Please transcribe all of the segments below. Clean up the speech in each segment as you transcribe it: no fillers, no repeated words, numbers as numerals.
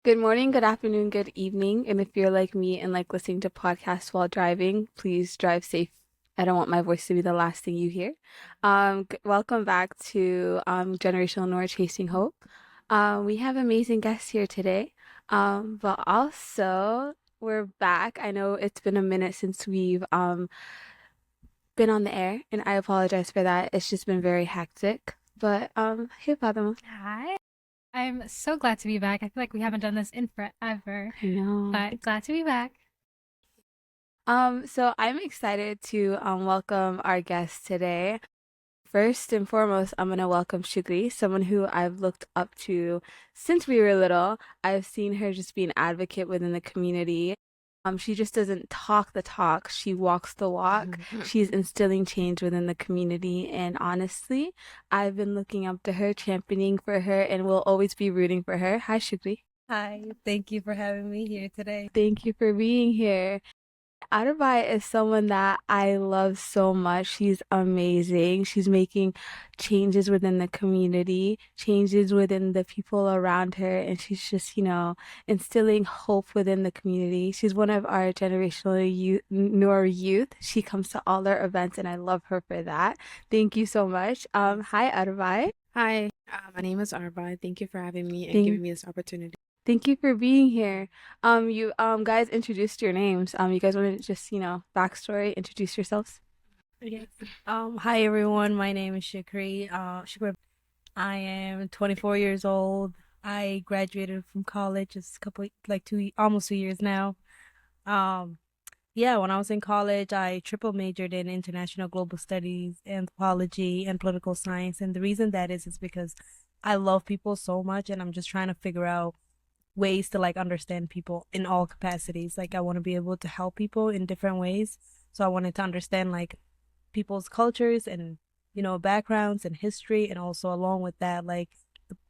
Good morning, good afternoon, good evening. And if you're like me and like listening to podcasts while driving, please drive safe. I don't want my voice to be the last thing you hear. Welcome back to Generational Noor Chasing Hope. We have amazing guests here today. But also we're back. I know it's been a minute since we've been on the air, and I apologize for that. It's just been very hectic. But hey Fatima. Hi. I'm so glad to be back. I feel like we haven't done this in forever, I know. but glad to be back. So I'm excited to welcome our guest today. First and foremost, I'm gonna welcome Shukri, someone who I've looked up to since we were little. I've seen her just be an advocate within the community. She just doesn't talk the talk, she walks the walk. She's instilling change within the community, and honestly, I've been looking up to her, championing for her, and will always be rooting for her. Hi, Shukri. Hi, thank you for having me here today. Thank you for being here. Arbaii is someone that I love so much. She's amazing. She's making changes within the community, changes within the people around her, and she's just, instilling hope within the community. She's one of our generational youth, Noor youth. She comes to all our events, and I love her for that. Thank you so much. Hi, Arbaii. Hi, my name is Arbaii. Thank you for having me and Thank giving me this opportunity. Thank you for being here. You guys introduced your names. You guys want to just, backstory, introduce yourselves? Yes. Hi everyone. My name is Shukri. Shukri. I am 24 years old. I graduated from college just a couple, like almost 2 years now. Um, yeah, when I was in college, I triple majored in international global studies, anthropology, and political science. And the reason that is because I love people so much, and I'm just trying to figure out ways to like understand people in all capacities. Like I want to be able to help people in different ways. So I wanted to understand like people's cultures and backgrounds and history, and also along with that like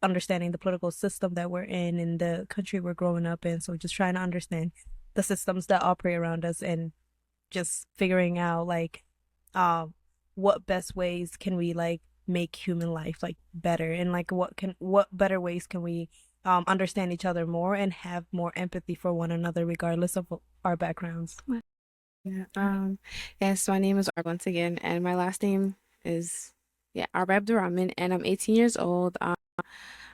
understanding the political system that we're in the country we're growing up in. So just trying to understand the systems that operate around us, and just figuring out like um what best ways can we like make human life like better, and like what better ways can we understand each other more and have more empathy for one another regardless of our backgrounds. Yeah. Yes, my name is Arb once again, and my last name is Arbaii Abdurrahman, and I'm 18 years old.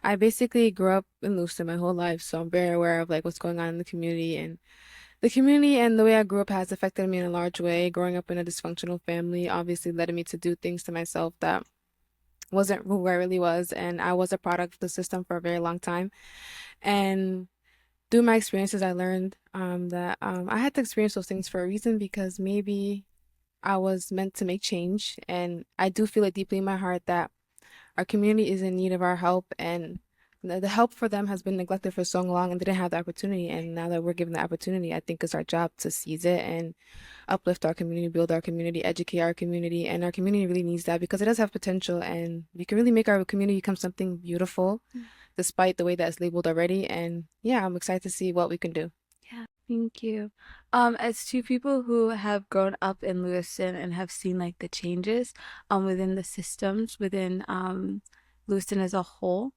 I basically grew up in Lewiston my whole life, so I'm very aware of like what's going on in the community, and the way I grew up has affected me in a large way. Growing up in a dysfunctional family obviously led me to do things to myself that wasn't who I really was, and I was a product of the system for a very long time. And through my experiences, I learned that I had to experience those things for a reason because maybe I was meant to make change. And I do feel it deeply in my heart that our community is in need of our help, and the help for them has been neglected for so long and didn't have the opportunity. And now that we're given the opportunity, I think it's our job to seize it and uplift our community, build our community, educate our community. And our community really needs that because it does have potential, and we can really make our community become something beautiful despite the way that it's labeled already. And yeah, I'm excited to see what we can do. Yeah, thank you. As two people who have grown up in Lewiston and have seen like the changes within the systems within Lewiston as a whole,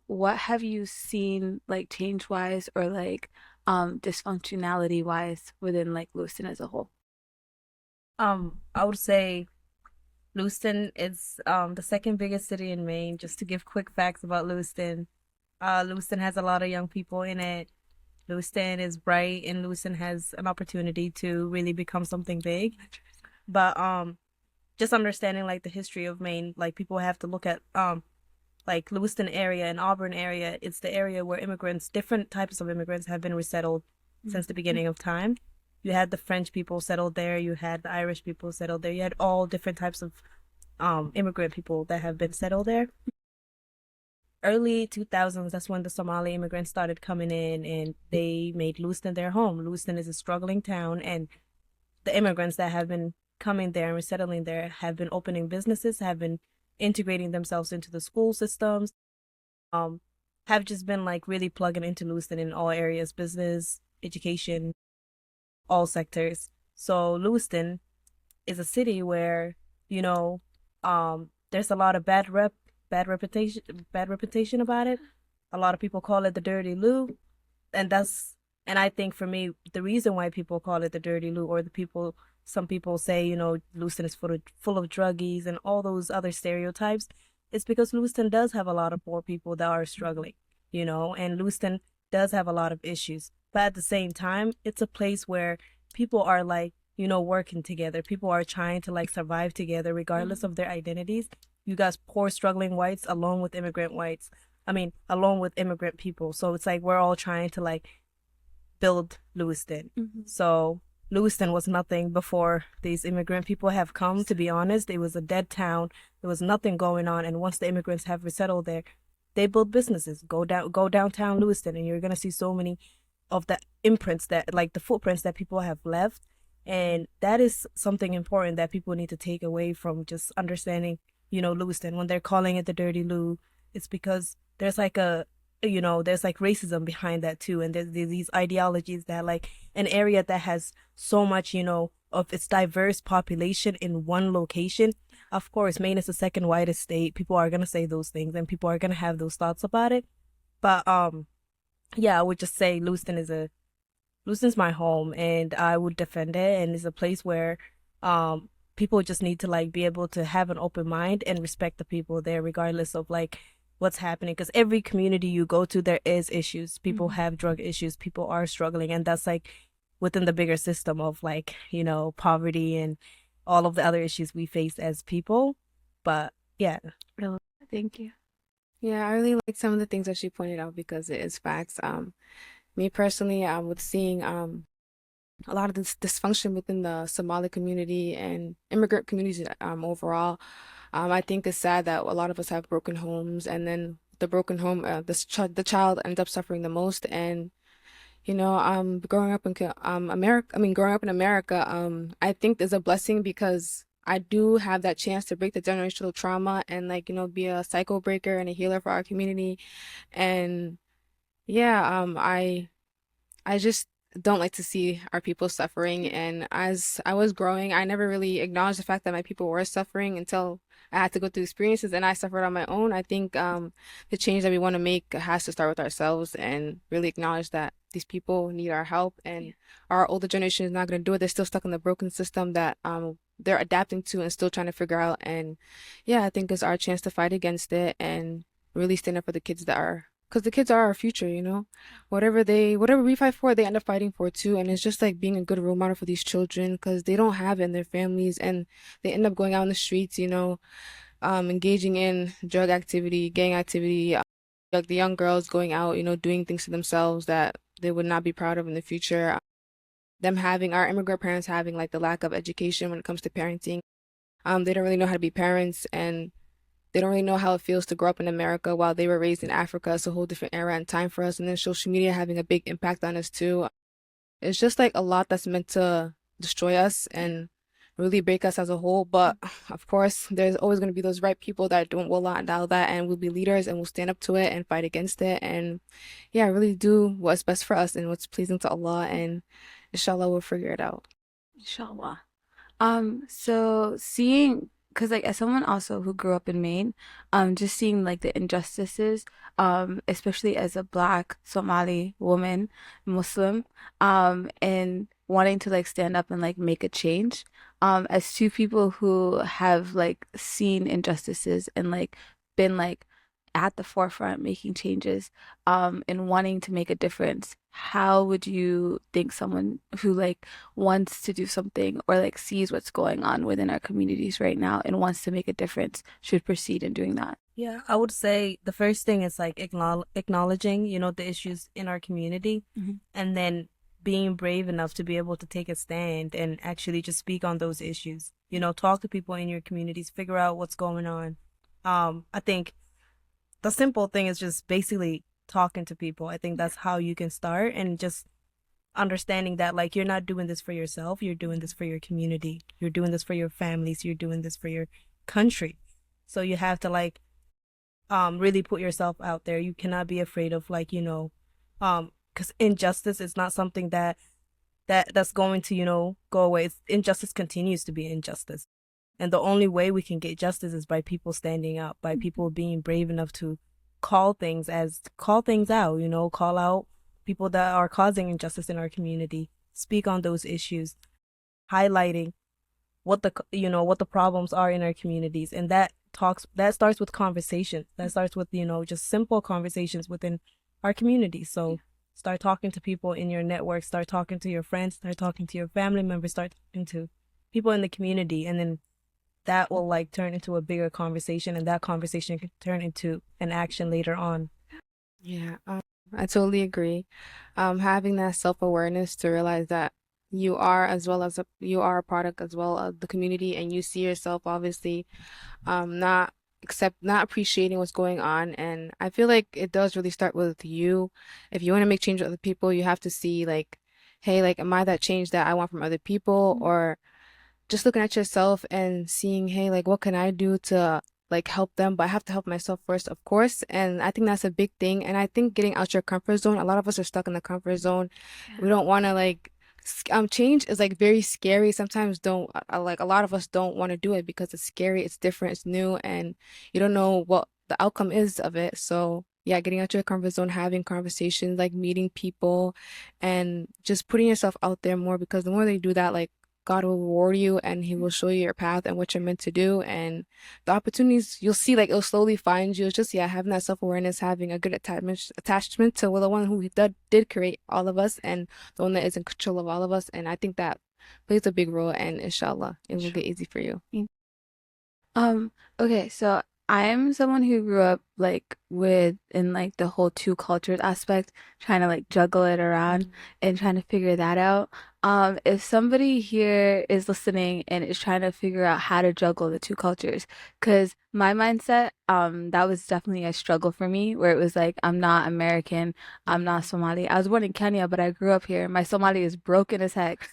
what have you seen like change wise or like dysfunctionality wise within like Lewiston as a whole? I would say Lewiston is the second biggest city in Maine. Just to give quick facts about Lewiston. Lewiston has a lot of young people in it. Lewiston is bright, and Lewiston has an opportunity to really become something big. But just understanding like the history of Maine, like people have to look at like Lewiston area and Auburn area. It's the area where immigrants, different types of immigrants, have been resettled since the beginning of time. You had the French people settled there, you had the Irish people settled there, you had all different types of immigrant people that have been settled there. Early 2000s, that's when the Somali immigrants started coming in, and they made Lewiston their home. Lewiston is a struggling town, and the immigrants that have been coming there and resettling there have been opening businesses, have been integrating themselves into the school systems, um, have just been like really plugging into Lewiston in all areas, business, education, all sectors. So Lewiston is a city where, you know, there's a lot of bad reputation about it. A lot of people call it the dirty Lou. and that's and I think for me the reason why people call it the dirty Lou, or some people say, Lewiston is full of druggies and all those other stereotypes, is because Lewiston does have a lot of poor people that are struggling, and Lewiston does have a lot of issues. But at the same time, it's a place where people are like, working together. People are trying to like survive together regardless of their identities. You got poor struggling whites along with immigrant whites. I mean, along with immigrant people. So it's like we're all trying to like build Lewiston. So Lewiston was nothing before these immigrant people have come, to be honest. It was a dead town. There was nothing going on. And once the immigrants have resettled there, they build businesses. Go downtown Lewiston, and you're gonna see so many of the imprints, that like the footprints that people have left. And that is something important that people need to take away from just understanding, Lewiston. When they're calling it the dirty Lou, it's because there's like there's like racism behind that too. And there's these ideologies that like an area that has so much, of its diverse population in one location. Of course, Maine is the second whitest state. People are going to say those things and people are going to have those thoughts about it. But, yeah, I would just say Lewiston's my home, and I would defend it. And it's a place where, people just need to like be able to have an open mind and respect the people there, regardless of like what's happening. Because every community you go to, there is issues. People have drug issues. People are struggling, and that's like within the bigger system of like poverty and all of the other issues we face as people. But yeah. Really, thank you. Yeah, I really like some of the things that she pointed out because it is facts. Me personally, with seeing a lot of this dysfunction within the Somali community and immigrant communities overall, I think it's sad that a lot of us have broken homes, and then the broken home, the child ends up suffering the most. And growing up in America, I think there's a blessing because I do have that chance to break the generational trauma and like be a cycle breaker and a healer for our community. And yeah, I just don't like to see our people suffering. And as I was growing, I never really acknowledged the fact that my people were suffering until I had to go through experiences and I suffered on my own. I think the change that we want to make has to start with ourselves and really acknowledge that these people need our help, and our older generation is not going to do it. They're still stuck in the broken system that they're adapting to and still trying to figure out. And yeah, I think it's our chance to fight against it and really stand up for the kids because the kids are our future, whatever we fight for, they end up fighting for too. And it's just like being a good role model for these children because they don't have it in their families, and they end up going out in the streets, engaging in drug activity, gang activity, like the young girls going out, doing things to themselves that they would not be proud of in the future. Our immigrant parents having like the lack of education when it comes to parenting. They don't really know how to be parents, and they don't really know how it feels to grow up in America while they were raised in Africa. It's a whole different era and time for us. And then social media having a big impact on us too. It's just like a lot that's meant to destroy us and really break us as a whole. But of course, there's always going to be those right people that will not allow that and will be leaders and will stand up to it and fight against it. And yeah, really do what's best for us and what's pleasing to Allah. And inshallah, we'll figure it out. Inshallah. So seeing, because like as someone also who grew up in Maine, just seeing like the injustices, especially as a Black Somali woman, Muslim, and wanting to like stand up and like make a change, as two people who have like seen injustices and like been like at the forefront making changes, and wanting to make a difference. How would you think someone who like wants to do something or like sees what's going on within our communities right now and wants to make a difference should proceed in doing that? Yeah, I would say the first thing is like acknowledging, the issues in our community, and then being brave enough to be able to take a stand and actually just speak on those issues. Talk to people in your communities, figure out what's going on. I think the simple thing is just basically talking to people. I think that's how you can start, and just understanding that like you're not doing this for yourself, you're doing this for your community, you're doing this for your families, you're doing this for your country. So you have to like really put yourself out there. You cannot be afraid of like because injustice is not something that's going to go away. Injustice continues to be injustice, and the only way we can get justice is by people standing up, by people being brave enough to call things out, call out people that are causing injustice in our community, speak on those issues, highlighting what the problems are in our communities, and that starts with conversation. That starts with just simple conversations within our community. So start talking to people in your network, start talking to your friends, start talking to your family members, start talking to people in the community, and then that will like turn into a bigger conversation, and that conversation can turn into an action later on. Yeah, I totally agree. Having that self-awareness to realize that you are as well as you are a product as well of the community, and you see yourself obviously not appreciating what's going on. And I feel like it does really start with you. If you want to make change with other people, you have to see like, hey, like, am I that change that I want from other people? Or just looking at yourself and seeing, hey, like, what can I do to like help them? But I have to help myself first, of course. And I think that's a big thing. And I think getting out your comfort zone, a lot of us are stuck in the comfort zone. We don't want to like change is like very scary. Sometimes don't like a lot of us don't want to do it because it's scary, it's different, it's new, and you don't know what the outcome is of it. So yeah, getting out your comfort zone, having conversations, like meeting people, and just putting yourself out there more, because the more they do that, like God will reward you and He will show you your path and what you're meant to do. And the opportunities you'll see, like it'll slowly find you. It's just, yeah, having that self-awareness, having a good attachment to the one who did create all of us, and the one that is in control of all of us. And I think that plays a big role, and inshallah, it will get easy for you. Okay, so I'm someone who grew up like with in like the whole two cultures aspect, trying to like juggle it around and trying to figure that out. If somebody here is listening and is trying to figure out how to juggle the two cultures, because my mindset, that was definitely a struggle for me, where it was like I'm not American, I'm not Somali. I was born in Kenya, but I grew up here. My Somali is broken as heck.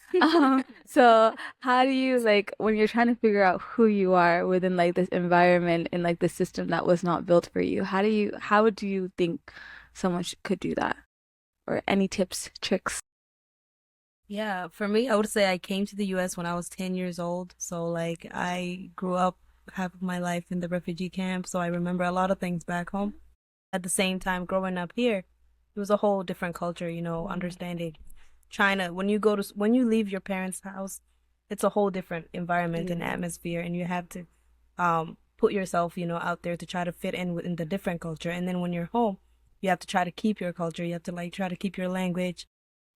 So how do you like when you're trying to figure out who you are within like this environment and like the system that was not built for you? How do you think someone could do that? Or any tips, tricks? Yeah, for me, I would say I came to the US when I was 10 years old. So, like, I grew up half of my life in the refugee camp. So, I remember a lot of things back home. At the same time, growing up here, it was a whole different culture, understanding China. When you leave your parents' house, it's a whole different environment and atmosphere, and you have to put yourself, out there to try to fit in within the different culture. And then when you're home, you have to try to keep your culture. You have to, like, try to keep your language.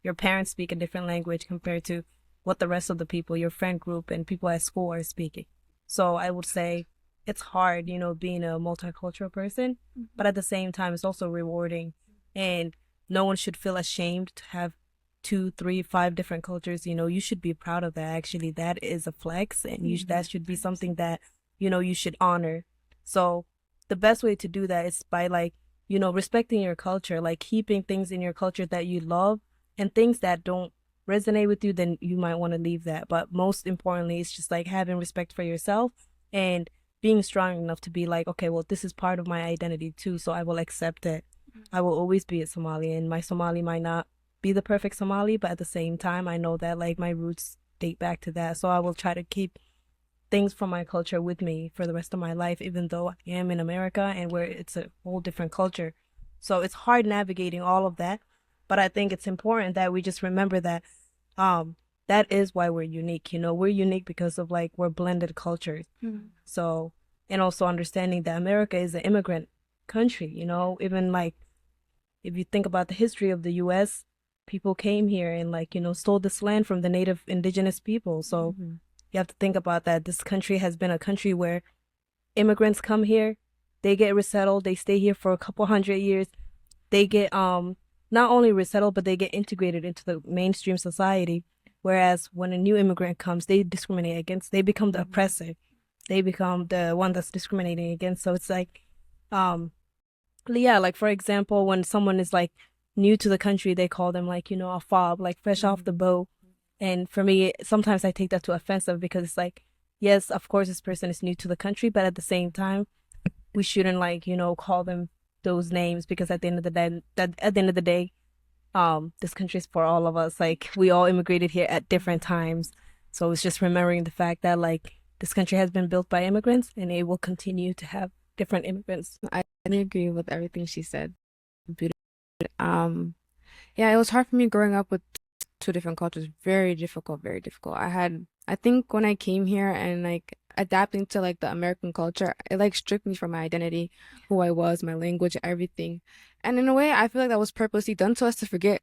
Your parents speak a different language compared to what the rest of the people, your friend group and people at school are speaking. So I would say it's hard, being a multicultural person, but at the same time, it's also rewarding. And no one should feel ashamed to have two, three, five different cultures. You should be proud of that. Actually, that is a flex, and that should be something that, you should honor. So the best way to do that is by, like, respecting your culture, like keeping things in your culture that you love, and things that don't resonate with you, then you might want to leave that. But most importantly, it's just like having respect for yourself and being strong enough to be like, okay, well, this is part of my identity too, so I will accept it. I will always be a Somali, and my Somali might not be the perfect Somali, but at the same time, I know that like my roots date back to that. So I will try to keep things from my culture with me for the rest of my life, even though I am in America and where it's a whole different culture. So it's hard navigating all of that. But I think it's important that we just remember that that is why we're unique. We're unique because of like we're blended cultures. So, and also understanding that America is an immigrant country, even like if you think about the history of the US, people came here and like, stole this land from the native indigenous people. So you have to think about that. This country has been a country where immigrants come here, they get resettled, they stay here for a couple hundred years, they get not only resettled, but they get integrated into the mainstream society. Whereas when a new immigrant comes, they discriminate against, they become the oppressor. They become the one that's discriminating against. So it's like, yeah, like for example, when someone is like new to the country, they call them like, a fob, like fresh off the boat. And for me, sometimes I take that to offensive because it's like, yes, of course, this person is new to the country, but at the same time, we shouldn't like, call them those names, because at the end of the day, this country is for all of us. Like we all immigrated here at different times. So it's just remembering the fact that like this country has been built by immigrants and it will continue to have different immigrants. I agree with everything she said. Beautiful. Um, Yeah, it was hard for me growing up with two different cultures. Very difficult, very difficult. I think when I came here and like adapting to like the American culture, it like stripped me from my identity, who I was, my language, everything. And in a way, I feel like that was purposely done to us to forget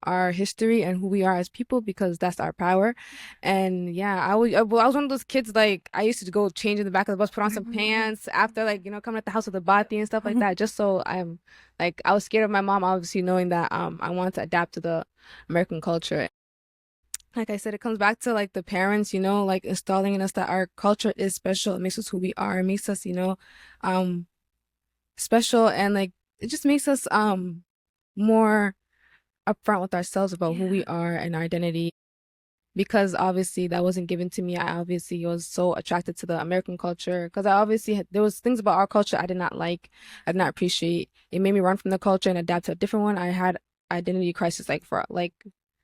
our history and who we are as people because that's our power. And yeah, I was one of those kids like I used to go change in the back of the bus, put on some pants after like coming at the house with the bati and stuff like that, just so I'm like I was scared of my mom, obviously knowing that I wanted to adapt to the American culture. Like I said, it comes back to like the parents, like installing in us that our culture is special. It makes us who we are. It makes us, um, special, and like it just makes us more upfront with ourselves about who we are and our identity. Because obviously that wasn't given to me. I obviously was so attracted to the American culture because I obviously there was things about our culture I did not like, I did not appreciate. It made me run from the culture and adapt to a different one. I had identity crisis like for like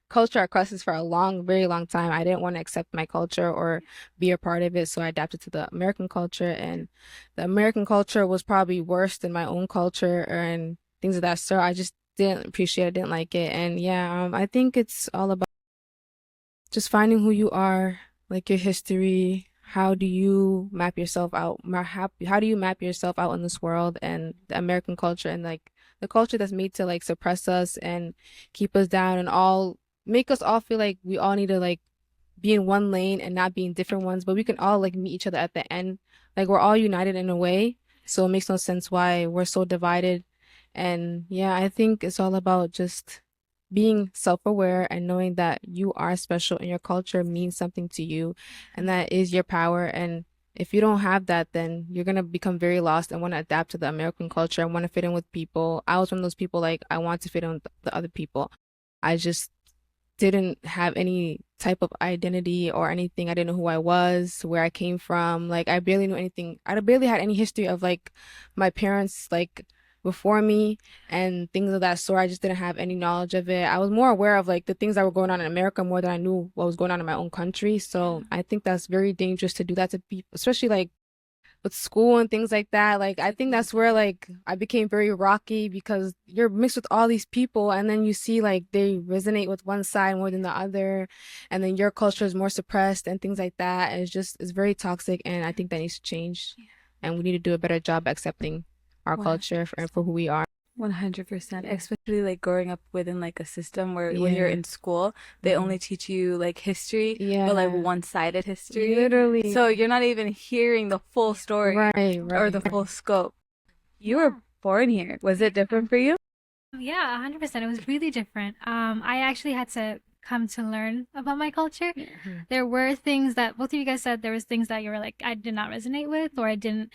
culture crisis for a long, very long time. I didn't want to accept my culture or be a part of it, so I adapted to the American culture, and the American culture was probably worse than my own culture and things of that sort. I just didn't appreciate it, didn't like it, and yeah, I think it's all about just finding who you are, like your history. How do you map yourself out? How do you map yourself out in this world and the American culture and like the culture that's made to like suppress us and keep us down and all make us all feel like we all need to like be in one lane and not be in different ones, but we can all like meet each other at the end. Like we're all united in a way, so it makes no sense why we're so divided. And yeah, I think it's all about just being self-aware and knowing that you are special and your culture means something to you and that is your power. And if you don't have that, then you're gonna become very lost and want to adapt to the American culture and want to fit in with people. I was one of those people like I want to fit in with the other people. I just didn't have any type of identity or anything. I didn't know who I was, where I came from. Like I barely knew anything. I barely had any history of like my parents like before me and things of that sort. I just didn't have any knowledge of it. I was more aware of like the things that were going on in America more than I knew what was going on in my own country. So I think that's very dangerous to do that to people, especially like with school and things like that. Like I think that's where like I became very rocky because you're mixed with all these people and then you see like they resonate with one side more than the other and then your culture is more suppressed and things like that. And it's very toxic and I think that needs to change. And we need to do a better job accepting our culture for who we are. 100%, especially like growing up within like a system where when you're in school, they only teach you like history, but like one-sided history. Literally. So you're not even hearing the full story Right. or the full scope. You were born here. Was it different for you? Yeah, 100%. It was really different. I actually had to come to learn about my culture. There were things that both of you guys said there was things that you were like I did not resonate with or I didn't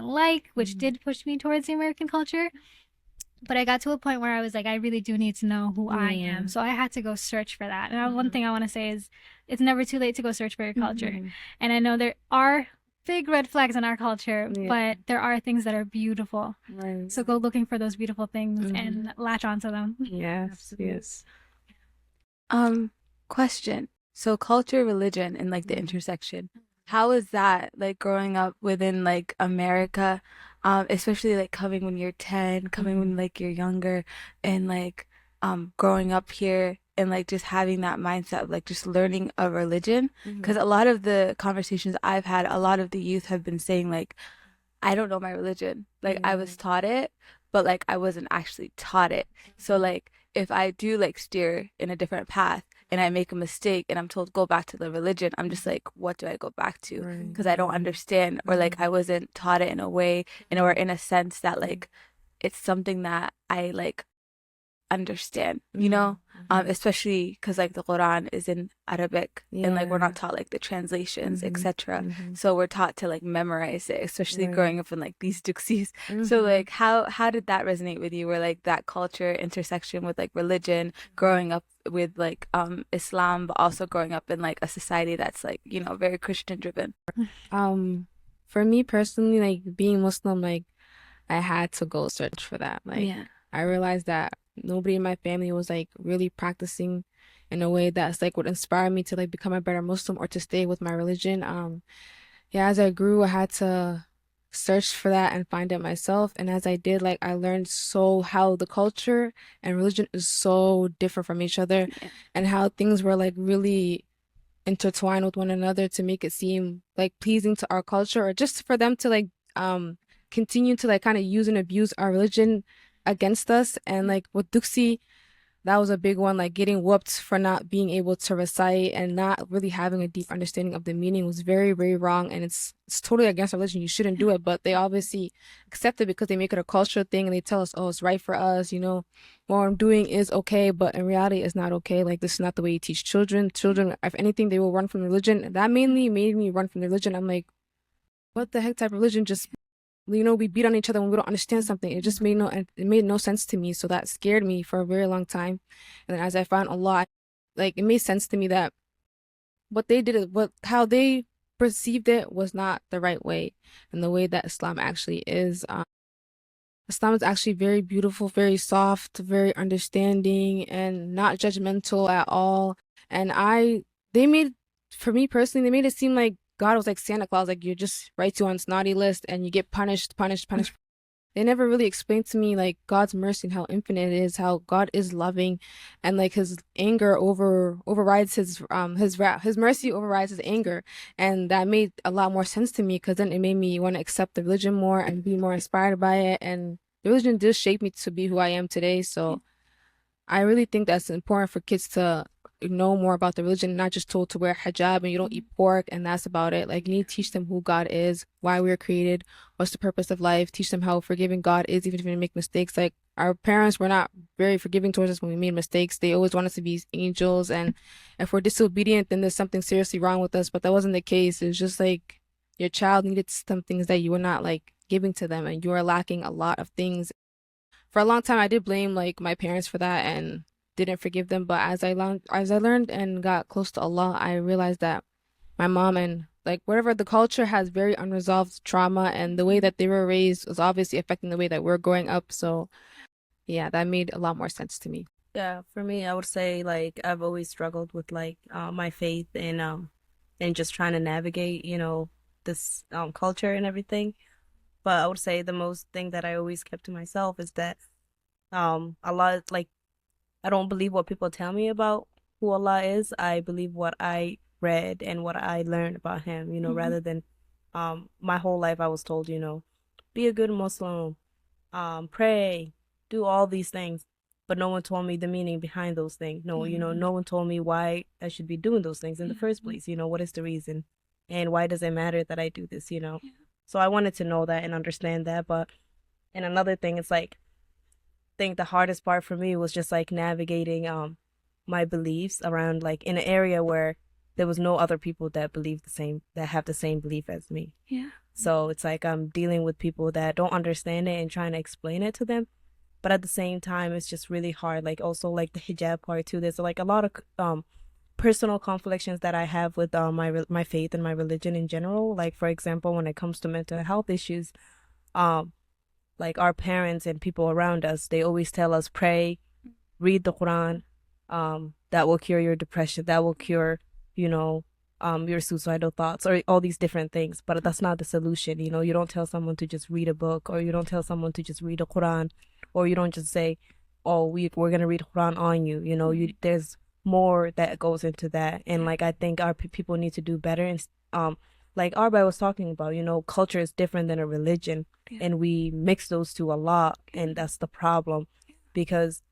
like, which did push me towards the American culture. But I got to a point where I was like, I really do need to know who I am. So I had to go search for that. And one thing I want to say is it's never too late to go search for your culture. And I know there are big red flags in our culture, but there are things that are beautiful. Right. So go looking for those beautiful things and latch onto them. Yes. Yes. Question. So culture, religion, and like the intersection. How is that like growing up within like America, especially like coming when you're 10, coming when like you're younger, and like growing up here and like just having that mindset of like just learning a religion? Because a lot of the conversations I've had, a lot of the youth have been saying like, I don't know my religion. Like I was taught it, but like I wasn't actually taught it. So like if I do like steer in a different path and I make a mistake and I'm told go back to the religion, I'm just like, what do I go back to? Because I don't understand, or like I wasn't taught it in a way, or in a sense that like it's something that I like understand, especially because like the Quran is in Arabic and like we're not taught like the translations, etc. So we're taught to like memorize it, especially growing up in like these duksis. So like how did that resonate with you, where like that culture intersection with like religion, growing up with like Islam, but also growing up in like a society that's like very Christian driven? For me personally, like being Muslim, like I had to go search for that. Like I realized that nobody in my family was like really practicing in a way that's like would inspire me to like become a better Muslim or to stay with my religion. Yeah, as I grew, I had to search for that and find it myself. And as I did, like I learned so how the culture and religion is so different from each other, Yeah. and how things were like really intertwine with one another to make it seem like pleasing to our culture, or just for them to like continue to like kind of use and abuse our religion against us. And like with Duxi, that was a big one, like getting whooped for not being able to recite and not really having a deep understanding of the meaning was very, very wrong. And it's totally against religion. You shouldn't do it, but they obviously accept it because they make it a cultural thing and they tell us, oh, it's right for us, you know, what I'm doing is okay, but in reality it's not okay. Like this is not the way you teach children. Children, if anything, they will run from religion. That mainly made me run from religion. I'm like, what the heck type of religion? Just, you know, we beat on each other when we don't understand something. It just made no sense to me. So that scared me for a very long time. And then as I found a lot, like it made sense to me that what they did is how they perceived it was not the right way, and the way that Islam actually is. Islam is actually very beautiful, very soft, very understanding, and not judgmental at all. And they made, for me personally, they made it seem like God was like Santa Claus, like you just write you on this naughty list and you get punished, punished, punished. They never really explained to me like God's mercy and how infinite it is, how God is loving, and like his anger overrides his wrath. His mercy overrides his anger, and that made a lot more sense to me because then it made me want to accept the religion more and be more inspired by it. And the religion did shape me to be who I am today. So I really think that's important for kids to know more about the religion, not just told to wear hijab and you don't eat pork and that's about it. Like you need to teach them who God is, why we were created, what's the purpose of life, teach them how forgiving God is even if we make mistakes. Like our parents were not very forgiving towards us when we made mistakes. They always want us to be angels, and if we're disobedient then there's something seriously wrong with us, but that wasn't the case. It was just like your child needed some things that you were not like giving to them, and you were lacking a lot of things. For a long time I did blame like my parents for that and didn't forgive them, but as I learned and got close to Allah, I realized that my mom and like whatever the culture has very unresolved trauma, and the way that they were raised was obviously affecting the way that we're growing up. So yeah, that made a lot more sense to me. Yeah, for me, I would say like I've always struggled with like my faith and just trying to navigate, this culture and everything. But I would say the most thing that I always kept to myself is that a lot like I don't believe what people tell me about who Allah is. I believe what I read and what I learned about him, rather than my whole life I was told, be a good Muslim, pray, do all these things. But no one told me the meaning behind those things. No, no one told me why I should be doing those things in the first place. What is the reason? And why does it matter that I do this? So I wanted to know that and understand that. And another thing is like, I think the hardest part for me was just like navigating my beliefs around like in an area where there was no other people that believe that have the same belief as me. Yeah. So it's like I'm dealing with people that don't understand it and trying to explain it to them. But at the same time, it's just really hard. Like also like the hijab part too. There's like a lot of personal conflicts that I have with my faith and my religion in general. Like for example, when it comes to mental health issues, um like our parents and people around us, they always tell us pray, read the Quran, that will cure your depression, that will cure, your suicidal thoughts or all these different things. But that's not the solution. You don't tell someone to just read a book, or you don't tell someone to just read a Quran, or you don't just say, oh, we're gonna read Quran on you. There's more that goes into that, and like I think our people need to do better. And like Arbaii was talking about, culture is different than a religion, and we mix those two a lot, and that's the problem, because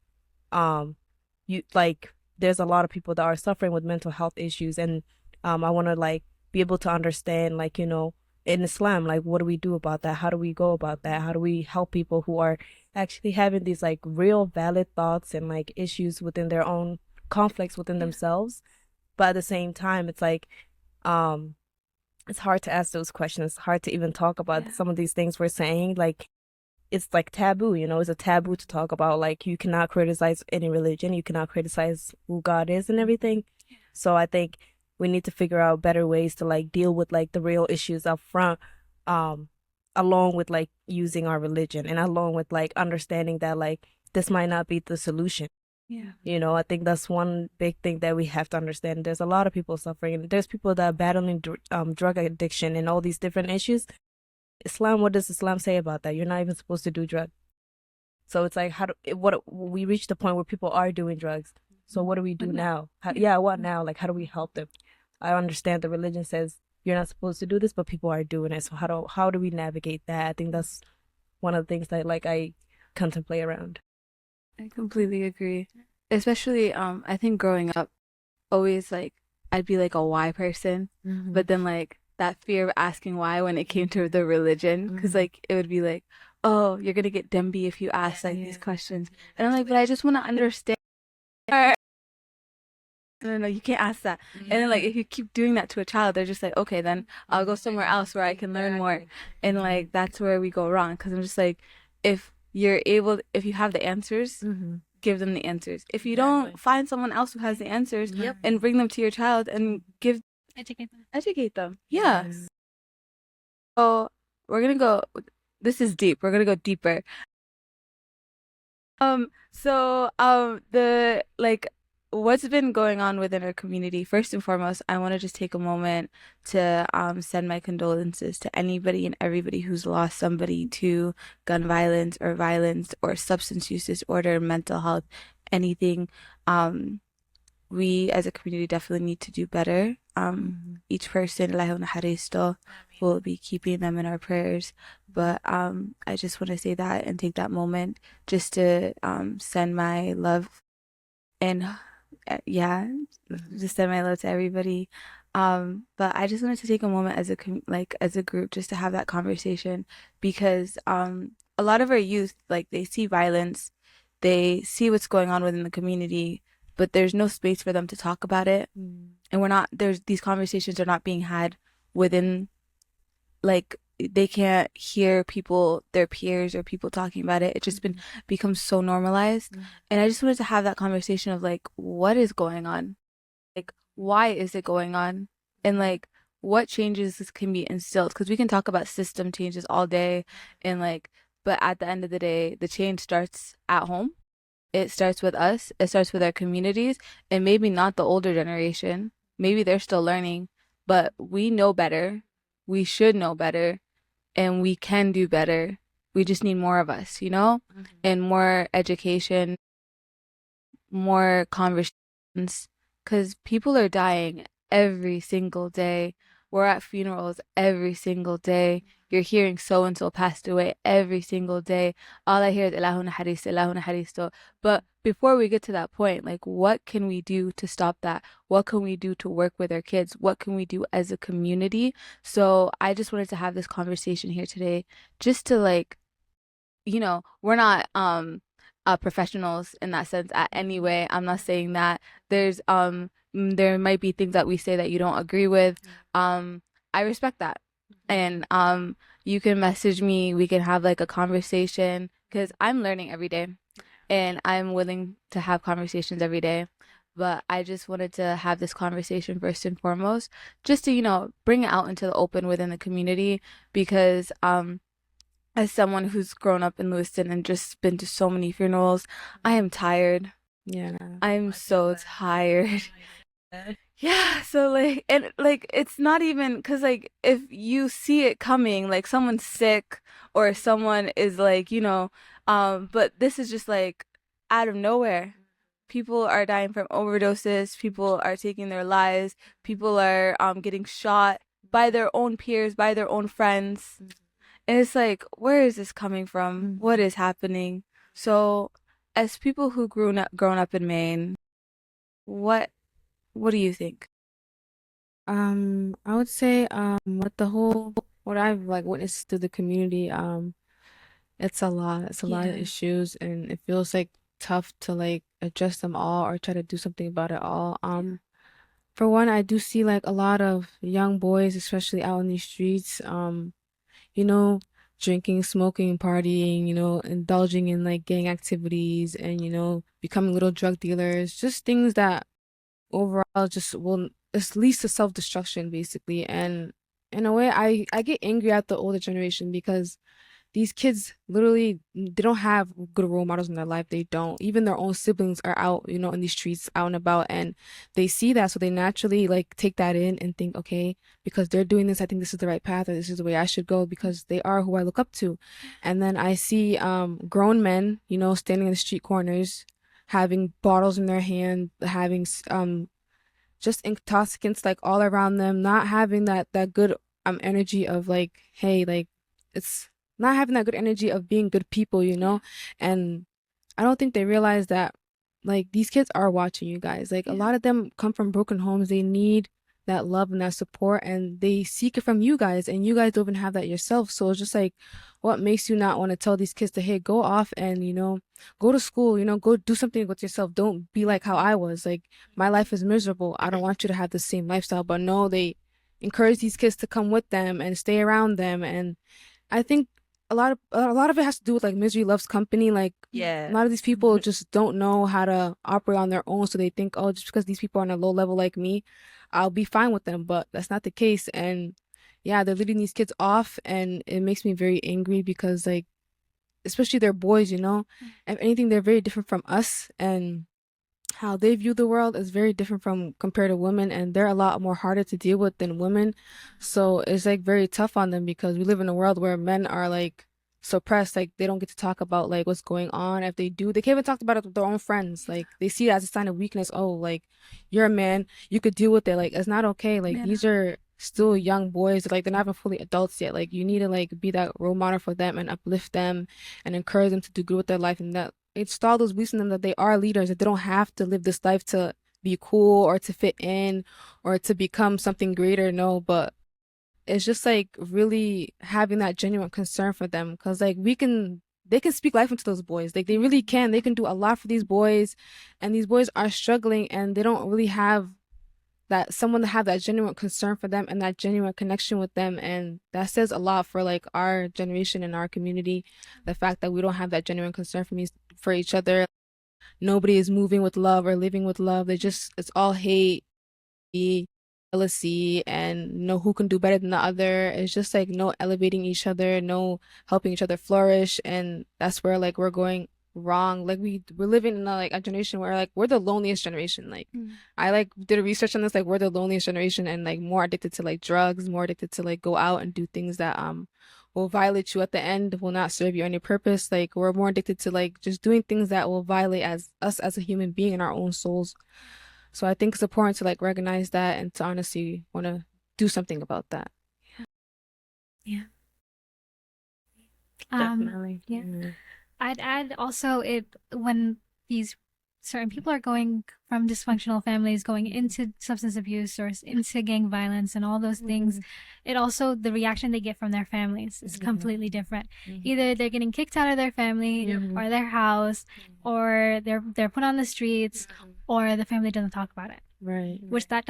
you like there's a lot of people that are suffering with mental health issues, and I want to like be able to understand, like, in Islam, like what do we do about that? How do we go about that? How do we help people who are actually having these like real valid thoughts and like issues within their own conflicts within themselves, but at the same time it's like it's hard to ask those questions. It's hard to even talk about some of these things we're saying. Like, it's like taboo, it's a taboo to talk about. Like, you cannot criticize any religion. You cannot criticize who God is and everything. So I think we need to figure out better ways to like deal with like the real issues up front, along with like using our religion, and along with like understanding that like this might not be the solution. Yeah. I think that's one big thing that we have to understand. There's a lot of people suffering, and there's people that are battling drug addiction and all these different issues. Islam, what does Islam say about that? You're not even supposed to do drugs. So it's like, what we reach the point where people are doing drugs. So what do we do now? What now? Like, how do we help them? I understand the religion says you're not supposed to do this, but people are doing it. So how do we navigate that? I think that's one of the things that like I contemplate around. I completely agree. Especially, I think growing up, always like I'd be like a why person, but then like that fear of asking why when it came to the religion, because like it would be like, oh, you're gonna get Demby if you ask like these questions, and I'm like, but I just want to understand. No, you can't ask that. And then like if you keep doing that to a child, they're just like, okay, then I'll go somewhere else where I can learn more, and like that's where we go wrong. Because I'm just like, if you have the answers, give them the answers. If you don't, find someone else who has the answers and bring them to your child and educate them. Yeah. So we're gonna go. This is deep. We're gonna go deeper. The like what's been going on within our community. First and foremost, I want to just take a moment to send my condolences to anybody and everybody who's lost somebody to gun violence or substance use disorder, mental health, anything. We as a community definitely need to do better. Each person, will be keeping them in our prayers. But I just want to say that and take that moment just to send my love and just send my love to everybody. But I just wanted to take a moment as a group just to have that conversation because a lot of our youth, like they see violence, they see what's going on within the community, but there's no space for them to talk about it. And these conversations are not being had within, like, they can't hear their peers or people talking about it. It just becomes so normalized. And I just wanted to have that conversation of like, what is going on? Like, why is it going on? And like, what changes can be instilled? Because we can talk about system changes all day and like, but at the end of the day, the change starts at home. It starts with us. It starts with our communities, and maybe not the older generation. Maybe they're still learning, but we know better. We should know better, and we can do better. We just need more of us, and more education, more conversations, because people are dying every single day. We're at funerals every single day. You're hearing so and so passed away every single day. All I hear is Ilahuna Haris, Ilahuna Haristo. But before we get to that point, like, what can we do to stop that? What can we do to work with our kids? What can we do as a community? So I just wanted to have this conversation here today, just to like, we're not professionals in that sense at any way. I'm not saying that there might be things that we say that you don't agree with. I respect that. And you can message me, we can have like a conversation because I'm learning every day and I'm willing to have conversations every day. But I just wanted to have this conversation first and foremost, just to, bring it out into the open within the community because as someone who's grown up in Lewiston and just been to so many funerals, I am tired. Yeah. I'm so tired. Yeah, so like, and like, it's not even because like, if you see it coming, like someone's sick or someone is like, but this is just like out of nowhere. People are dying from overdoses. People are taking their lives. People are getting shot by their own peers, by their own friends. And it's like, where is this coming from? What is happening? So, as people who grown up in Maine, what do you think? I would say what I've like witnessed through the community, it's a lot. It's a lot of issues and it feels like tough to like address them all or try to do something about it all. For one, I do see like a lot of young boys, especially out in these streets, you know, drinking, smoking, partying, indulging in like gang activities and, becoming little drug dealers, just things that overall just will it's leads to self-destruction basically. And in a way, I get angry at the older generation because these kids literally, they don't have good role models in their life. They don't. Even their own siblings are out, in these streets, out and about, and they see that, so they naturally like take that in and think, okay, because they're doing this, I think this is the right path, or this is the way I should go because they are who I look up to. And then I see grown men, standing in the street corners, having bottles in their hand, having just intoxicants like all around them, not having that good energy of like, hey, like it's not having that good energy of being good people, And I don't think they realize that like these kids are watching you guys. Like a lot of them come from broken homes. They need that love and that support, and they seek it from you guys, and you guys don't even have that yourself. So it's just like, what makes you not want to tell these kids to, hey, go off and go to school, go do something with yourself. Don't be like how I was. Like my life is miserable. I don't want you to have the same lifestyle. But no, they encourage these kids to come with them and stay around them. And I think a lot of it has to do with like misery loves company. Like a lot of these people just don't know how to operate on their own, so they think, oh, just because these people are on a low level like me, I'll be fine with them. But that's not the case. And yeah, they're leading these kids off, and it makes me very angry because like, especially they're boys, if anything, they're very different from us, and how they view the world is very different from compared to women, and they're a lot more harder to deal with than women. So it's like very tough on them because we live in a world where men are like suppressed. Like they don't get to talk about like what's going on. If they do, they can't even talk about it with their own friends. Like they see it as a sign of weakness. Oh, like you're a man, you could deal with it. Like it's not okay. Like these are still young boys. Like they're not even fully adults yet. Like you need to like be that role model for them and uplift them and encourage them to do good with their life, and that install those beliefs in them that they are leaders, that they don't have to live this life to be cool or to fit in or to become something greater. No, but it's just like really having that genuine concern for them, because like they can speak life into those boys. Like they really can. They can do a lot for these boys, and these boys are struggling, and they don't really have that someone to have that genuine concern for them and that genuine connection with them. And that says a lot for like our generation and our community, the fact that we don't have that genuine concern for each other. Nobody is moving with love or living with love. It's all hate, jealousy, and no who can do better than the other. It's just like no elevating each other, no helping each other flourish. And that's where like we're going wrong. Like we're living in a generation where like we're the loneliest generation. Like I like did a research on this. Like we're the loneliest generation, and like more addicted to like drugs, more addicted to like go out and do things that will violate you at the end, will not serve you any purpose. Like we're more addicted to like just doing things that will violate as us as a human being and our own souls. So I think it's important to like recognize that and to honestly want to do something about that. Yeah. Definitely. Yeah. I'd add also when these certain people are going from dysfunctional families going into substance abuse or into gang violence and all those things, it also, the reaction they get from their families is completely different. Either they're getting kicked out of their family or their house, or they're put on the streets, or the family doesn't talk about it. Right. Which that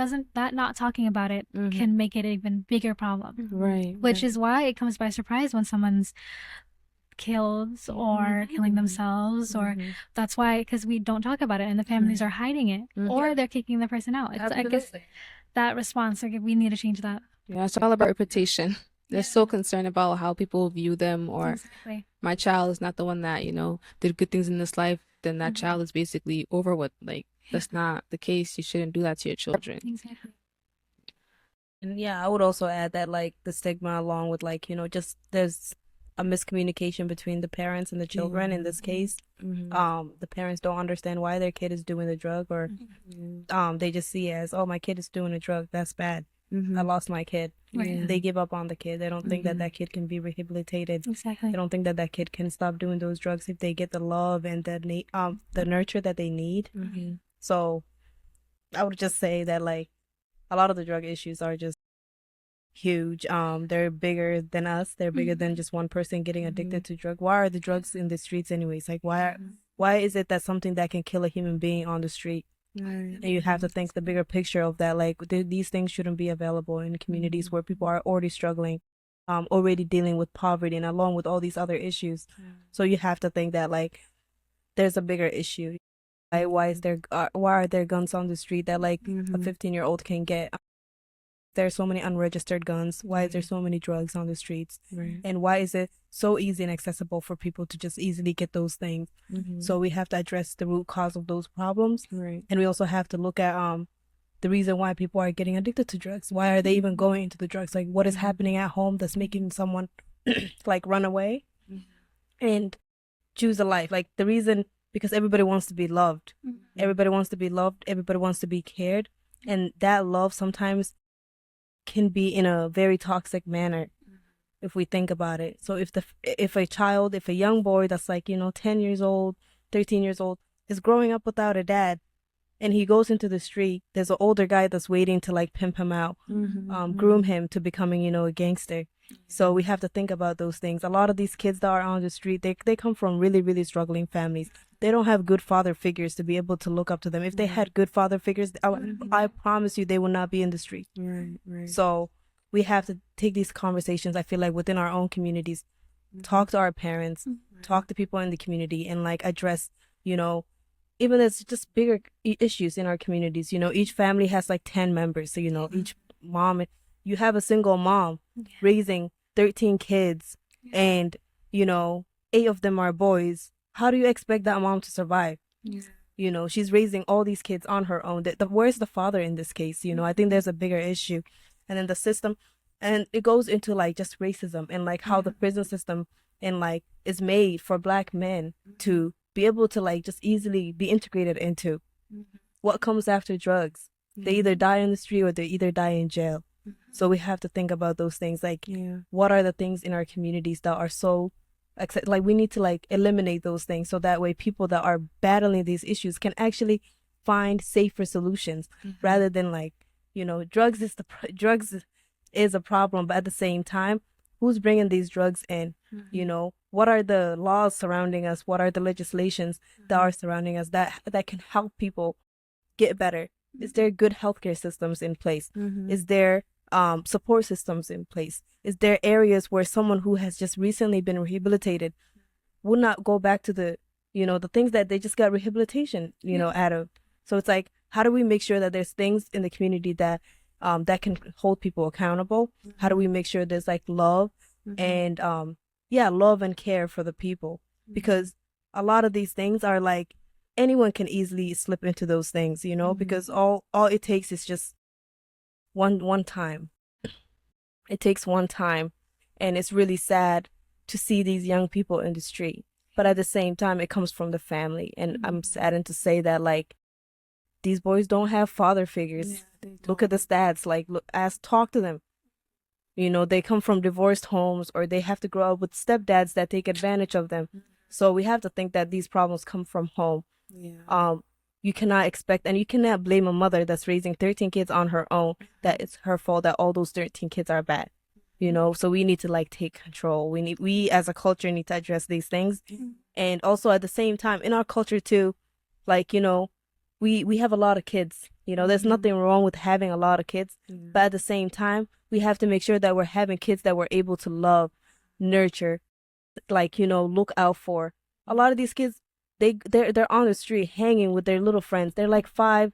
not talking about it can make it an even bigger problem. Right. Which is why it comes by surprise when someone's killed or killing themselves, or that's why, because we don't talk about it and the families are hiding it, or they're kicking the person out. I guess that response, like, we need to change that. Yeah, it's all about reputation. They're so concerned about how people view them, or my child is not the one that did good things in this life, then that child is basically over with. Like that's not the case. You shouldn't do that to your children. Exactly. And yeah, I would also add that like the stigma, along with like just there's a miscommunication between the parents and the children. In this case, the parents don't understand why their kid is doing the drug, or they just see it as, oh, my kid is doing a drug, that's bad. I lost my kid. They give up on the kid. They don't think that that kid can be rehabilitated. Exactly. They don't think that that kid can stop doing those drugs if they get the love and the nurture that they need. So I would just say that like a lot of the drug issues are just huge. They're bigger than us. They're bigger than just one person getting addicted to drug. Why are the drugs in the streets anyways? Like why is it that something that can kill a human being on the street? And you have to think the bigger picture of that. Like these things shouldn't be available in communities where people are already struggling, already dealing with poverty, and along with all these other issues. So you have to think that like there's a bigger issue. Like why are there guns on the street that like a 15-year-old can get? there so many unregistered guns? Why is there so many drugs on the streets? Right. And why is it so easy and accessible for people to just easily get those things? So we have to address the root cause of those problems. Right. And we also have to look at the reason why people are getting addicted to drugs. Why are they even going into the drugs? Like, what is happening at home that's making someone like run away and choose a life? Like, the reason, because everybody wants to be loved. Everybody wants to be loved. Everybody wants to be cared. And that love sometimes can be in a very toxic manner if we think about it. So if a young boy that's like, 10 years old, 13 years old is growing up without a dad, and he goes into the street, there's an older guy that's waiting to like pimp him out, groom him to becoming, a gangster. So we have to think about those things. A lot of these kids that are on the street, they come from really, really struggling families. They don't have good father figures to be able to look up to them. If they had good father figures, I promise you they would not be in the street. Right. So we have to take these conversations, I feel like, within our own communities, talk to our parents, talk to people in the community, and like address, even there's just bigger issues in our communities. Each family has like 10 members. So, each mom, you have a single mom raising 13 kids and, 8 of them are boys. How do you expect that mom to survive? She's raising all these kids on her own. Where's the father in this case? I think there's a bigger issue. And then the system, and it goes into like just racism and like how the prison system and like is made for Black men to be able to like just easily be integrated into. What comes after drugs? They either die in the street or they either die in jail. So we have to think about those things. Like, what are the things in our communities that are so, like, we need to like eliminate those things so that way people that are battling these issues can actually find safer solutions rather than like, drugs is a problem, but at the same time, who's bringing these drugs in? What are the laws surrounding us? What are the legislations that are surrounding us that can help people get better? Is there good healthcare systems in place? Is there support systems in place? Is there areas where someone who has just recently been rehabilitated would not go back to the things that they just got rehabilitation, out of? So it's like, how do we make sure that there's things in the community that that can hold people accountable? How do we make sure there's like love and love and care for the people? Because a lot of these things are like, anyone can easily slip into those things, because all it takes is just one time. It takes one time, and it's really sad to see these young people in the street. But at the same time, it comes from the family, and I'm saddened to say that like these boys don't have father figures. Look at the stats. Like, talk to them. They come from divorced homes, or they have to grow up with stepdads that take advantage of them. So we have to think that these problems come from home. You cannot expect, and you cannot blame a mother that's raising 13 kids on her own that it's her fault that all those 13 kids are bad. So we need to like take control. We as a culture need to address these things. And also at the same time, in our culture too, like, we have a lot of kids. There's nothing wrong with having a lot of kids, but at the same time, we have to make sure that we're having kids that we're able to love, nurture, like, look out for. A lot of these kids, they're on the street hanging with their little friends. They're like 5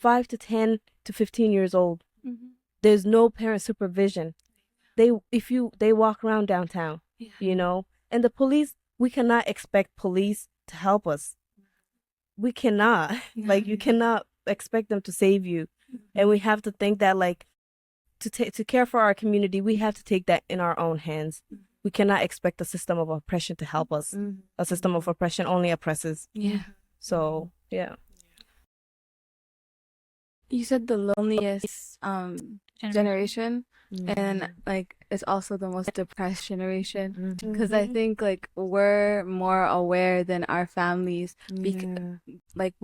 to 10 to 15 years old. There's no parent supervision. They walk around downtown, and the police, we cannot expect police to help us. We cannot. Like, you cannot expect them to save you. And we have to think that like to care for our community, we have to take that in our own hands. We cannot expect a system of oppression to help us. A system of oppression only oppresses. So, yeah. You said the loneliest generation, and like it's also the most depressed generation, because I think like we're more aware than our families like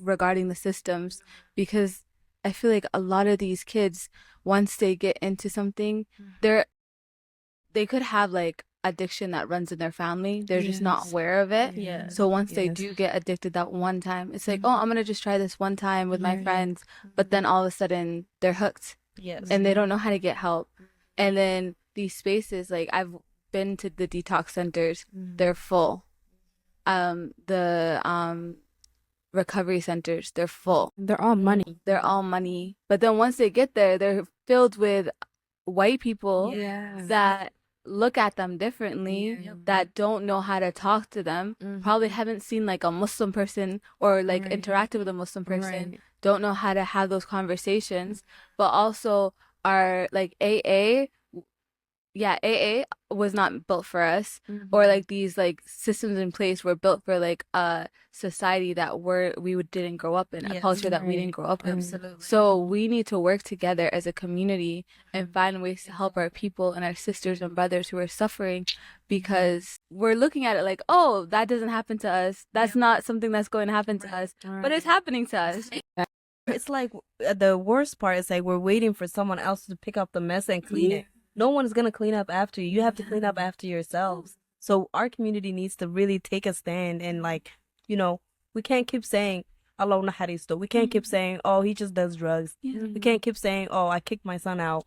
regarding the systems, because I feel like a lot of these kids, once they get into something, they could have like addiction that runs in their family. They're just not aware of it. So once they do get addicted that one time, it's like, oh, I'm gonna just try this one time with my friends, but then all of a sudden they're hooked. And they don't know how to get help. And then these spaces, like I've been to the detox centers, they're full. The recovery centers, they're full. They're all money. They're all money. But then once they get there, they're filled with white people Yes. that look at them differently, Yeah. that don't know how to talk to them, probably haven't seen like a Muslim person or like Right. interacted with a Muslim person, Right. don't know how to have those conversations, but also are like AA. Yeah, AA was not built for us, or like these like systems in place were built for like a society that didn't grow up in, a Yes. culture that we Right. didn't grow up in. Absolutely. So we need to work together as a community and find ways to help our people and our sisters and brothers who are suffering, because we're looking at it like, oh, that doesn't happen to us. That's not something that's going to happen to us, but it's happening to us. It's like the worst part is like we're waiting for someone else to pick up the mess and clean it. No one's gonna clean up after you. You have to clean up after yourselves. So our community needs to really take a stand and like, we can't keep saying Allah naharisto. We can't keep saying, oh, he just does drugs. We can't keep saying, oh, I kicked my son out.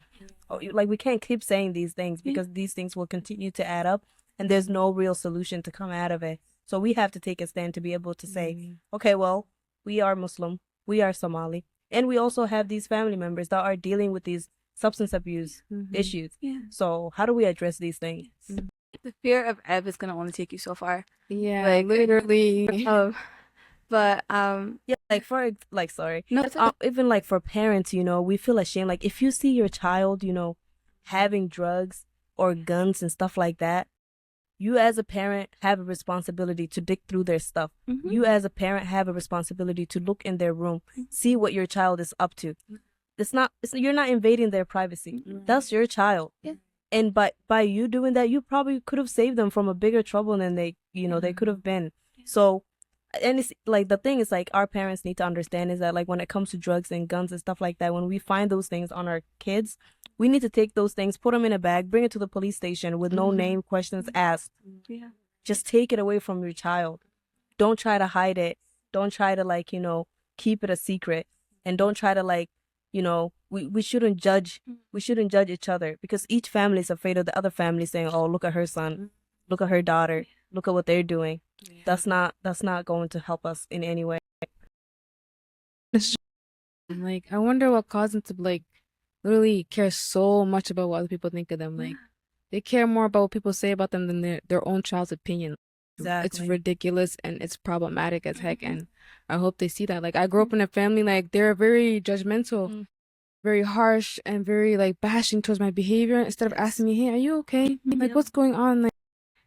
Oh, like we can't keep saying these things because these things will continue to add up and there's no real solution to come out of it. So we have to take a stand to be able to say, okay, well, we are Muslim, we are Somali, and we also have these family members that are dealing with these substance abuse issues. So how do we address these things? The fear of Ebb is gonna only take you so far. Yeah, Like, literally. But Yeah, like sorry. no, it's all, Even like for parents, we feel ashamed. Like if you see your child, having drugs or guns and stuff like that, you as a parent have a responsibility to dig through their stuff. You as a parent have a responsibility to look in their room, see what your child is up to. You're not invading their privacy. That's your child. Yeah. And by you doing that, you probably could have saved them from a bigger trouble than they could have been. So, and it's like the thing is like our parents need to understand is that like when it comes to drugs and guns and stuff like that, when we find those things on our kids, we need to take those things, put them in a bag, bring it to the police station with no name, questions asked. yeah. Just take it away from your child. Don't try to hide it. Don't try to keep it a secret. And don't try to we shouldn't judge each other because each family is afraid of the other family saying, oh, look at her son, look at her daughter, look at what they're doing. That's not going to help us in any way. Like, I wonder what caused them to like literally care so much about what other people think of them. Like, they care more about what people say about them than their own child's opinion. Exactly. It's ridiculous and it's problematic as heck. And I hope they see that. Like, I grew up in a family, like, they're very judgmental, very harsh, and very, like, bashing towards my behavior instead of asking me, hey, are you okay? Like, what's going on? Like,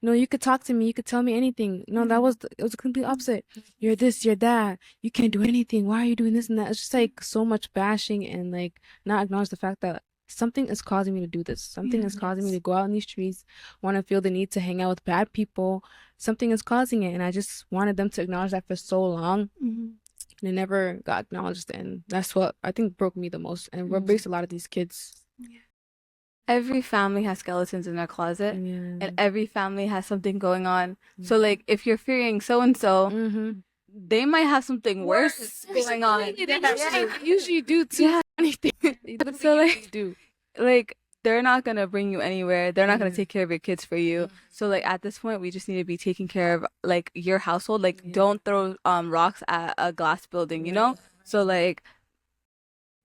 you could talk to me. You could tell me anything. No, it was a complete opposite. You're this, you're that. You can't do anything. Why are you doing this and that? It's just, like, so much bashing and, like, not acknowledge the fact that something is causing me to do this. Something is causing me to go out in these streets, want to feel the need to hang out with bad people. Something is causing it. And I just wanted them to acknowledge that for so long. And it never got acknowledged. And that's what I think broke me the most. And what breaks a lot of these kids. Every family has skeletons in their closet, and every family has something going on. So, like, if you're fearing so-and-so, they might have something worse going on. They usually do too. Yeah. Anything. So, like, they're not gonna bring you anywhere. They're not gonna take care of your kids for you. So, like, at this point, we just need to be taking care of, like, your household. Like, don't throw rocks at a glass building, you know? So, like,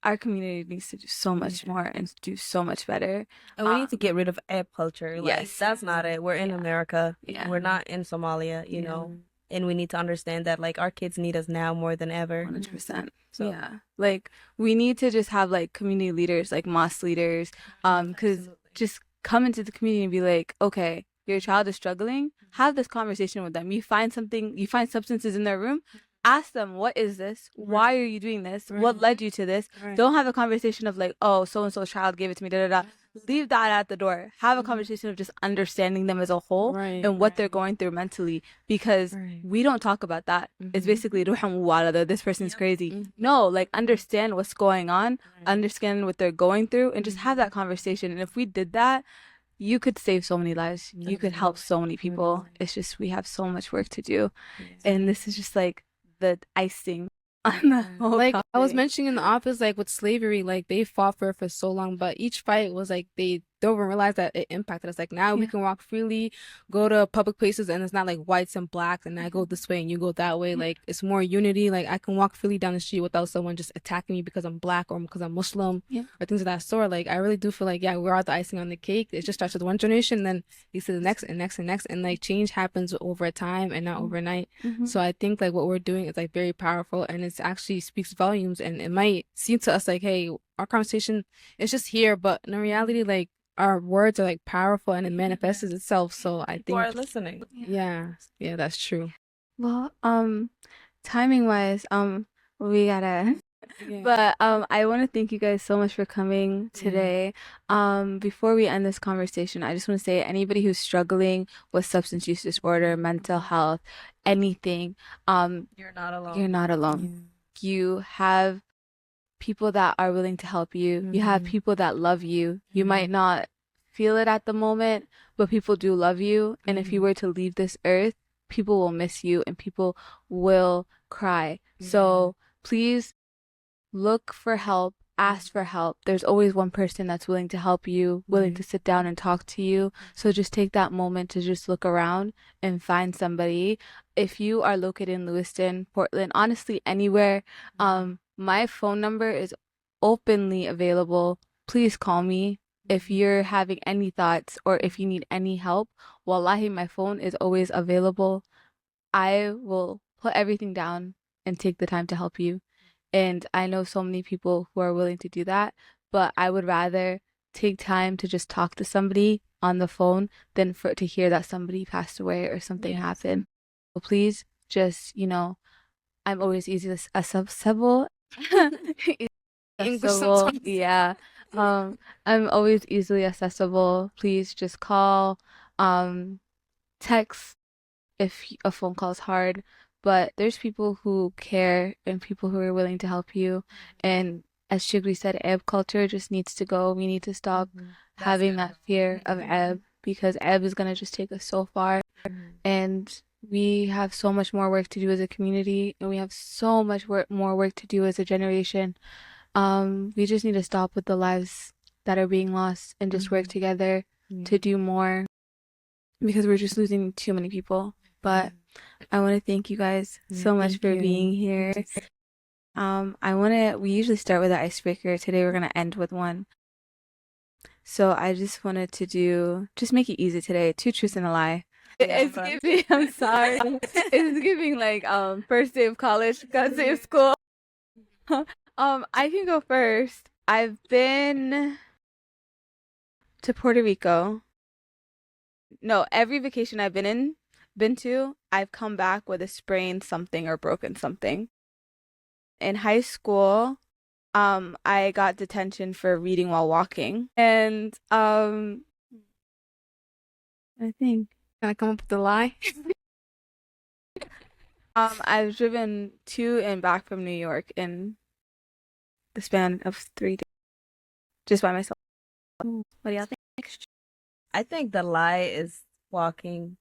our community needs to do so much more and do so much better. And we need to get rid of app culture. Like, Yes. that's not it. We're in America. Yeah. We're not in Somalia, you know. And we need to understand that, like, our kids need us now more than ever. 100%. So Yeah. Like, we need to just have, like, community leaders, like mosque leaders, because just come into the community and be like, okay, your child is struggling, have this conversation with them. You find substances in their room, ask them, what is this? Why are you doing this? What led you to this? Don't have a conversation of like, oh, so-and-so child gave it to me, da da da. Leave that at the door. Have a conversation of just understanding them as a whole and what they're going through mentally, because we don't talk about that. It's basically this person's crazy. No, like, understand what's going on, understand what they're going through, and just have that conversation. And if we did that, you could save so many lives. You could help so many people. It's just we have so much work to do, and this is just like the icing on the whole like coffee. I was mentioning in the office, like with slavery, like they fought for it for so long, but each fight was like they don't even realize that it impacted us. Like now we can walk freely, go to public places, and it's not like whites and blacks, and I go this way and you go that way. Like it's more unity. Like I can walk freely down the street without someone just attacking me because I'm black or because I'm Muslim or things of that sort. Like I really do feel like we're the icing on the cake. It just starts with one generation, then leads to the next and next and next, and like change happens over time and not overnight. So I think like what we're doing is like very powerful, and it actually speaks volumes. And it might seem to us like, hey, our conversation is just here, but in reality, like our words are like powerful and it manifests itself. So I People are think, listening. yeah, that's true. Well, timing wise, we gotta. But I want to thank you guys so much for coming today. Before we end this conversation, I just want to say anybody who's struggling with substance use disorder, mental health, anything, You're not alone. you're not alone. You have people that are willing to help you. You have people that love you. You might not feel it at the moment, but people do love you. And if you were to leave this earth, people will miss you and people will cry. So please look for help, ask for help. There's always one person that's willing to help you, willing to sit down and talk to you. So just take that moment to just look around and find somebody. If you are located in Lewiston, Portland, honestly, anywhere, my phone number is openly available. Please call me if you're having any thoughts or if you need any help. Wallahi, my phone is always available. I will put everything down and take the time to help you. And I know so many people who are willing to do that, but I would rather take time to just talk to somebody on the phone than for to hear that somebody passed away or something happened. So please just, I'm always easily accessible. Accessible. Yeah. I'm always easily accessible. Please just call, text if a phone call is hard. But there's people who care and people who are willing to help you. And as Shukri said, ebb culture just needs to go. We need to stop having that fear of ebb because ebb is going to just take us so far. And we have so much more work to do as a community and we have so much more work to do as a generation. We just need to stop with the lives that are being lost and just work together to do more because we're just losing too many people. But I want to thank you guys so much for being here. We usually start with an icebreaker. Today we're going to end with one. So I just wanted to just make it easy today. 2 truths and a lie. It's giving, I'm sorry. It's giving like first day of college, first day of school. I can go first. I've been to Puerto Rico. No, every vacation I've been to, I've come back with a sprained something or broken something. In high school, I got detention for reading while walking. And I think Can I come up with a lie? I've driven to and back from New York in the span of 3 days, just by myself. What do y'all think? I think the lie is walking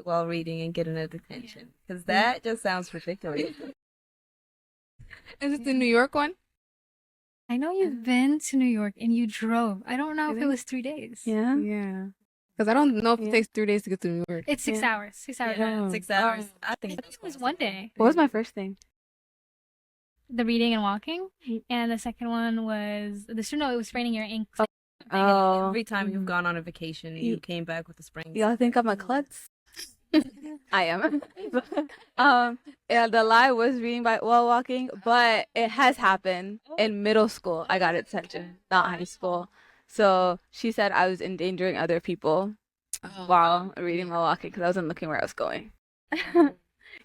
while reading and getting a detention because that just sounds ridiculous. Is it the New York one? I know you've been to New York and you drove. I don't know if it was 3 days. Yeah. Yeah. Because I don't know if it takes 3 days to get to New York. It's 6 hours. 6 hours. Yeah, 6 hours. I think it was 1 day. What was my first thing? The reading and walking. And the second one was it was spraining your ankle. Oh. Every time you've gone on a vacation and you came back with a sprain. Y'all think I'm a klutz? I am. Yeah, the lie was reading while walking, but it has happened in middle school. I got detention, not high school. So she said I was endangering other people while reading while walking because I wasn't looking where I was going.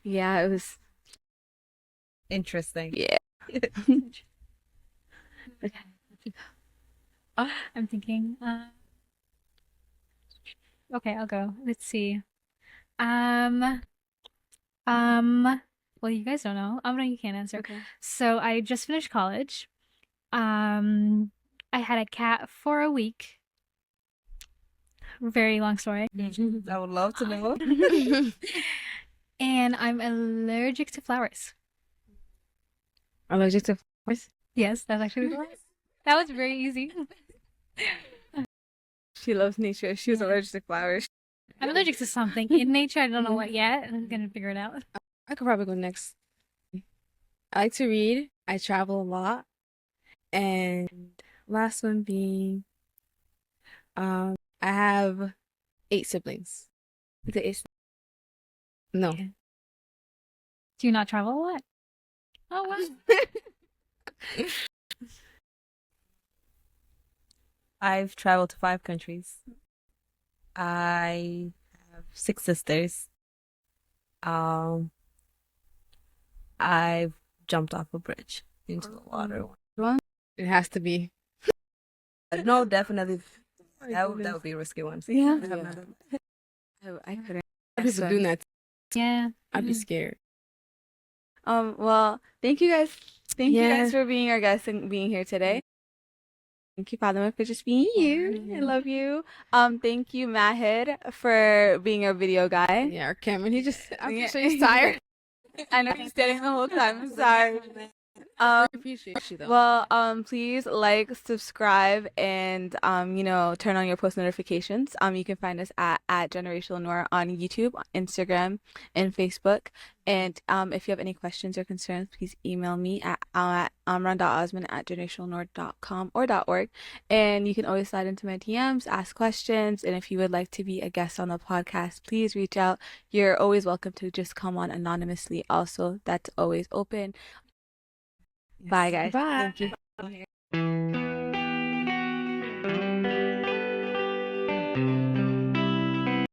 Yeah, it was Interesting. Yeah. I'm thinking. Okay, I'll go. Let's see. Well, you guys don't know. You can't answer. Okay. So I just finished college. I had a cat for a week. Very long story. I would love to know. And I'm allergic to flowers. Allergic to flowers? Yes, that's actually the lie. That was very easy. She loves nature. She was Yeah. allergic to flowers. I'm allergic to something in nature. I don't know what yet. I'm gonna figure it out. I could probably go next. I like to read. I travel a lot. And last one being, I have 8 siblings. Is it Ace? No. Yeah. Do you not travel a lot? Oh wow. I've traveled to 5 countries. I have 6 sisters. Um, I've jumped off a bridge into the water. It has to be. No, definitely. That would be a risky one. Yeah. Yeah. I couldn't. People doing that. Yeah. I'd be scared. Well, thank you guys. Thank you Yeah. guys for being our guests and being here today. Thank you, Fatima, for just being you. I love you. Thank you, Mahid, for being our video guy. Yeah, or Cameron, I'm Yeah. sure he's tired. I know he's standing the whole time. I'm sorry. I appreciate you though. Well, please like, subscribe, and turn on your post notifications. You can find us at Generational Noor on YouTube, Instagram, and Facebook. And if you have any questions or concerns, please email me at amran.osman@generationalnoor.com or .org. And you can always slide into my DMs, ask questions, and if you would like to be a guest on the podcast, please reach out. You're always welcome to just come on anonymously. Also, that's always open. Bye, guys. Bye. Thank you.